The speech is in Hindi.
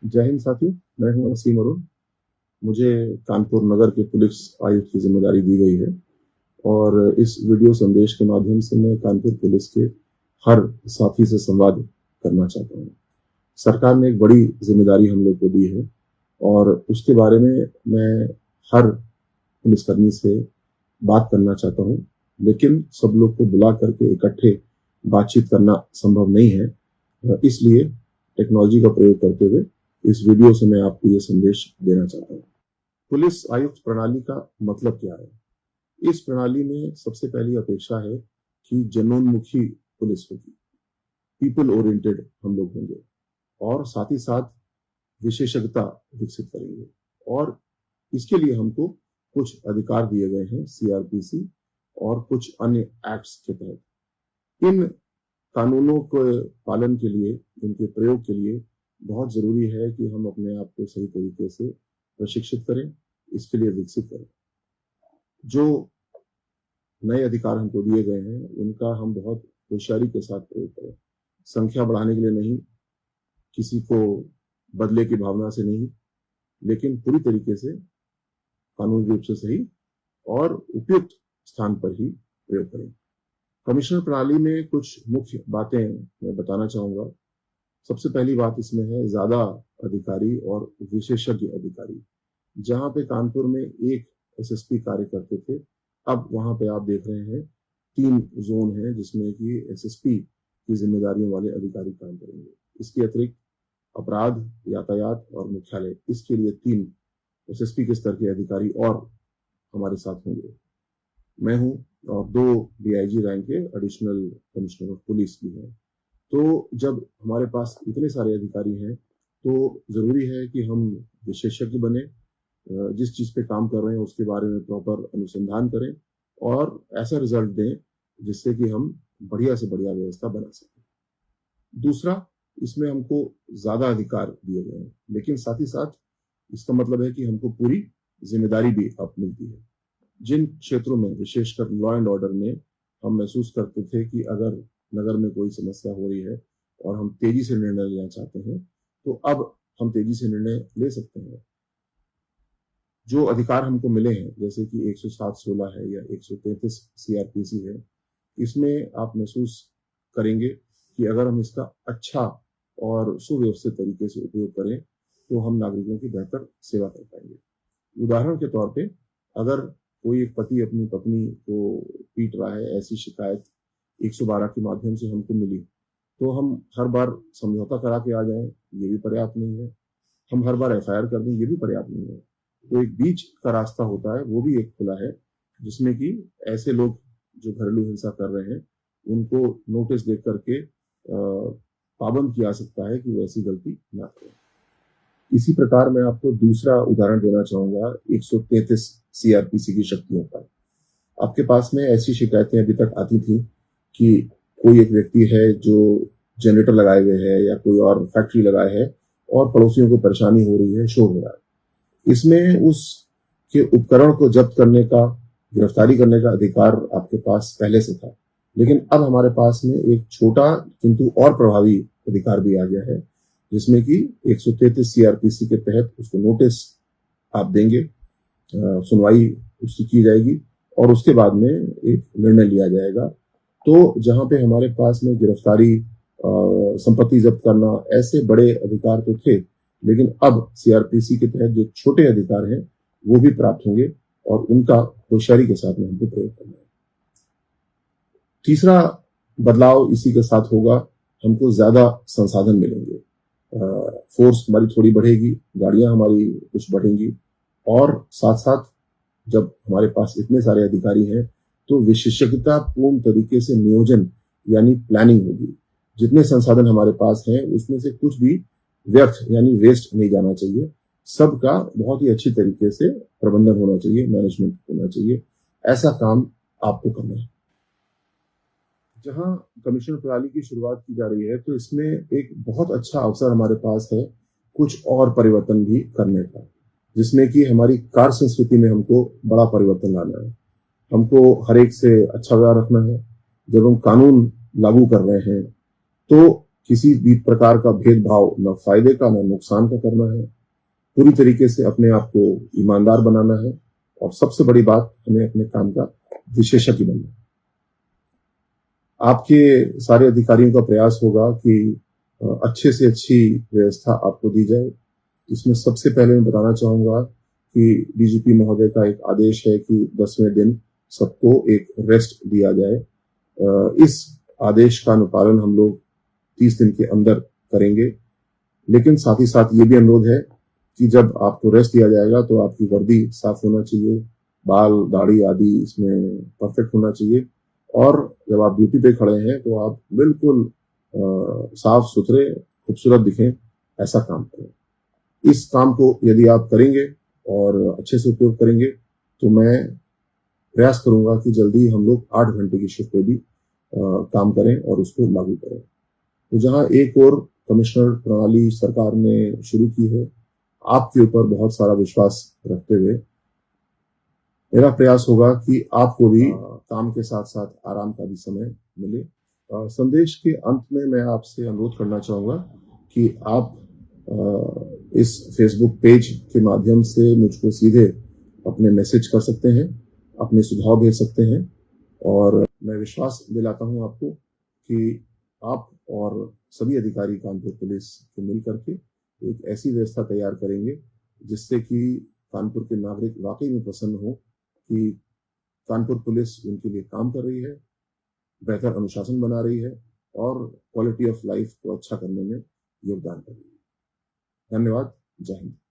जय हिंद साथियों, मैं हूं वसीम अरुण। मुझे कानपुर नगर के पुलिस आयुक्त की जिम्मेदारी दी गई है और इस वीडियो संदेश के माध्यम से मैं कानपुर पुलिस के हर साथी से संवाद करना चाहता हूं। सरकार ने एक बड़ी जिम्मेदारी हम लोग को दी है और उसके बारे में मैं हर पुलिसकर्मी से बात करना चाहता हूं, लेकिन सब लोग को बुला करके इकट्ठे बातचीत करना संभव नहीं है। इसलिए टेक्नोलॉजी का प्रयोग करते हुए इस वीडियो से मैं आपको ये संदेश देना चाहता हूँ। पुलिस आयुक्त प्रणाली का मतलब क्या है? इस प्रणाली में सबसे पहली अपेक्षा है कि जनोन्मुखी पुलिस होगी, पीपल ओरिएंटेड हम लोग होंगे और साथ ही साथ विशेषज्ञता विकसित करेंगे। और इसके लिए हमको कुछ अधिकार दिए गए हैं सीआरपीसी और कुछ अन्य एक्ट्स के तहत। इन कानूनों के पालन के लिए, इनके प्रयोग के लिए बहुत जरूरी है कि हम अपने आप को सही तरीके से प्रशिक्षित करें, इसके लिए विकसित करें। जो नए अधिकार हमको दिए गए हैं उनका हम बहुत होशियारी के साथ प्रयोग करें। संख्या बढ़ाने के लिए नहीं, किसी को बदले की भावना से नहीं, लेकिन पूरी तरीके से कानूनी रूप से सही और उपयुक्त स्थान पर ही प्रयोग करें। कमिश्नर प्रणाली में कुछ मुख्य बातें मैं बताना चाहूंगा। सबसे पहली बात इसमें है ज्यादा अधिकारी और विशेषज्ञ अधिकारी। जहां पे कानपुर में एक एसएसपी कार्य करते थे, अब वहां पे आप देख रहे हैं 3 जोन हैं जिसमें कि एसएसपी की जिम्मेदारियों वाले अधिकारी काम करेंगे। इसके अतिरिक्त अपराध, यातायात और मुख्यालय, इसके लिए 3 एसएसपी के स्तर के अधिकारी और हमारे साथ होंगे। मैं हूं और 2 डीआईजी रैंक के एडिशनल कमिश्नर ऑफ पुलिस भी हैं। तो जब हमारे पास इतने सारे अधिकारी हैं तो जरूरी है कि हम विशेषज्ञ बने, जिस चीज पे काम कर रहे हैं उसके बारे में प्रॉपर अनुसंधान करें और ऐसा रिजल्ट दें जिससे कि हम बढ़िया से बढ़िया व्यवस्था बना सकें। दूसरा, इसमें हमको ज्यादा अधिकार दिए गए हैं, लेकिन साथ ही साथ इसका मतलब है कि हमको पूरी जिम्मेदारी भी अब मिलती है। जिन क्षेत्रों में, विशेषकर लॉ एंड ऑर्डर में, हम महसूस करते थे कि अगर नगर में कोई समस्या हो रही है और हम तेजी से निर्णय लेना चाहते हैं तो अब हम तेजी से निर्णय ले सकते हैं। जो अधिकार हमको मिले हैं, जैसे कि 107(16) है या 133 सीआरपीसी है, इसमें आप महसूस करेंगे कि अगर हम इसका अच्छा और सुव्यवस्थित तरीके से उपयोग करें तो हम नागरिकों की बेहतर सेवा कर पाएंगे। उदाहरण के तौर पे, अगर कोई एक पति अपनी पत्नी को पीट रहा है, ऐसी शिकायत 112 के माध्यम से हमको मिली, तो हम हर बार समझौता करा के आ जाएं, ये भी पर्याप्त नहीं है। हम हर बार एफआईआर कर दें, ये भी पर्याप्त नहीं है। तो एक बीच का रास्ता होता है, वो भी एक खुला है, जिसमें कि ऐसे लोग जो घरेलू हिंसा कर रहे हैं उनको नोटिस दे करके पाबंद किया सकता है कि वो ऐसी गलती ना करें। इसी प्रकार मैं आपको दूसरा उदाहरण देना चाहूंगा 133 सीआरपीसी की शक्तियों का। आपके पास में ऐसी शिकायतें अभी तक आती थी कि कोई एक व्यक्ति है जो जनरेटर लगाए हुए है या कोई और फैक्ट्री लगाए है और पड़ोसियों को परेशानी हो रही है, शोर हो रहा है। इसमें उसके उपकरण को जब्त करने का, गिरफ्तारी करने का अधिकार आपके पास पहले से था, लेकिन अब हमारे पास में एक छोटा किंतु और प्रभावी अधिकार भी आ गया है, जिसमें कि 133 सीआरपीसी के तहत उसको नोटिस आप देंगे, सुनवाई उसकी की जाएगी और उसके बाद में एक निर्णय लिया जाएगा। तो जहां पे हमारे पास में गिरफ्तारी, संपत्ति जब्त करना, ऐसे बड़े अधिकार तो थे, लेकिन अब सीआरपीसी के तहत जो छोटे अधिकार हैं वो भी प्राप्त होंगे और उनका होशियारी के साथ में हमको प्रयोग करना है। तीसरा बदलाव इसी के साथ होगा, हमको ज्यादा संसाधन मिलेंगे। फोर्स हमारी थोड़ी बढ़ेगी, गाड़ियां हमारी कुछ बढ़ेंगी और साथ साथ जब हमारे पास इतने सारे अधिकारी हैं तो विशेषज्ञता पूर्ण तरीके से नियोजन यानी प्लानिंग होगी। जितने संसाधन हमारे पास हैं उसमें से कुछ भी व्यर्थ यानी वेस्ट नहीं जाना चाहिए। सबका बहुत ही अच्छी तरीके से प्रबंधन होना चाहिए, मैनेजमेंट होना चाहिए। ऐसा काम आपको करना है। जहां कमिश्नर प्रणाली की शुरुआत की जा रही है तो इसमें एक बहुत अच्छा अवसर हमारे पास है कुछ और परिवर्तन भी करने का, जिसमें कि हमारी कार्य संस्कृति में हमको बड़ा परिवर्तन लाना है। हमको हर एक से अच्छा व्यवहार रखना है। जब हम कानून लागू कर रहे हैं तो किसी भी प्रकार का भेदभाव न फायदे का न नुकसान का करना है। पूरी तरीके से अपने आप को ईमानदार बनाना है और सबसे बड़ी बात, हमें अपने काम का विशेषज्ञ बनना है। आपके सारे अधिकारियों का प्रयास होगा कि अच्छे से अच्छी व्यवस्था आपको दी जाए। इसमें सबसे पहले मैं बताना चाहूंगा कि डीजीपी महोदय का एक आदेश है कि 10वें दिन सबको एक रेस्ट दिया जाए। इस आदेश का अनुपालन हम लोग 30 दिन के अंदर करेंगे, लेकिन साथ ही साथ ये भी अनुरोध है कि जब आपको रेस्ट दिया जाएगा तो आपकी वर्दी साफ होना चाहिए, बाल दाढ़ी आदि इसमें परफेक्ट होना चाहिए, और जब आप ड्यूटी पे खड़े हैं तो आप बिल्कुल साफ सुथरे खूबसूरत दिखें, ऐसा काम करें। इस काम को यदि आप करेंगे और अच्छे से उपयोग करेंगे तो मैं प्रयास करूंगा कि जल्दी हम लोग 8 घंटे की शिफ्ट पे भी काम करें और उसको लागू करें। तो जहां एक और कमिश्नर प्रणाली सरकार ने शुरू की है, आपके ऊपर बहुत सारा विश्वास रखते हुए मेरा प्रयास होगा कि आपको भी काम के साथ साथ आराम का भी समय मिले। संदेश के अंत में मैं आपसे अनुरोध करना चाहूंगा कि आप इस फेसबुक पेज के माध्यम से मुझको सीधे अपने मैसेज कर सकते हैं, अपने सुझाव भेज सकते हैं, और मैं विश्वास दिलाता हूं आपको कि आप और सभी अधिकारी कानपुर पुलिस के मिल करके एक ऐसी व्यवस्था तैयार करेंगे जिससे कि कानपुर के नागरिक वाकई में प्रसन्न हो कि कानपुर पुलिस उनके लिए काम कर रही है, बेहतर अनुशासन बना रही है और क्वालिटी ऑफ लाइफ को अच्छा करने में योगदान कर रही है। धन्यवाद। जय हिंद।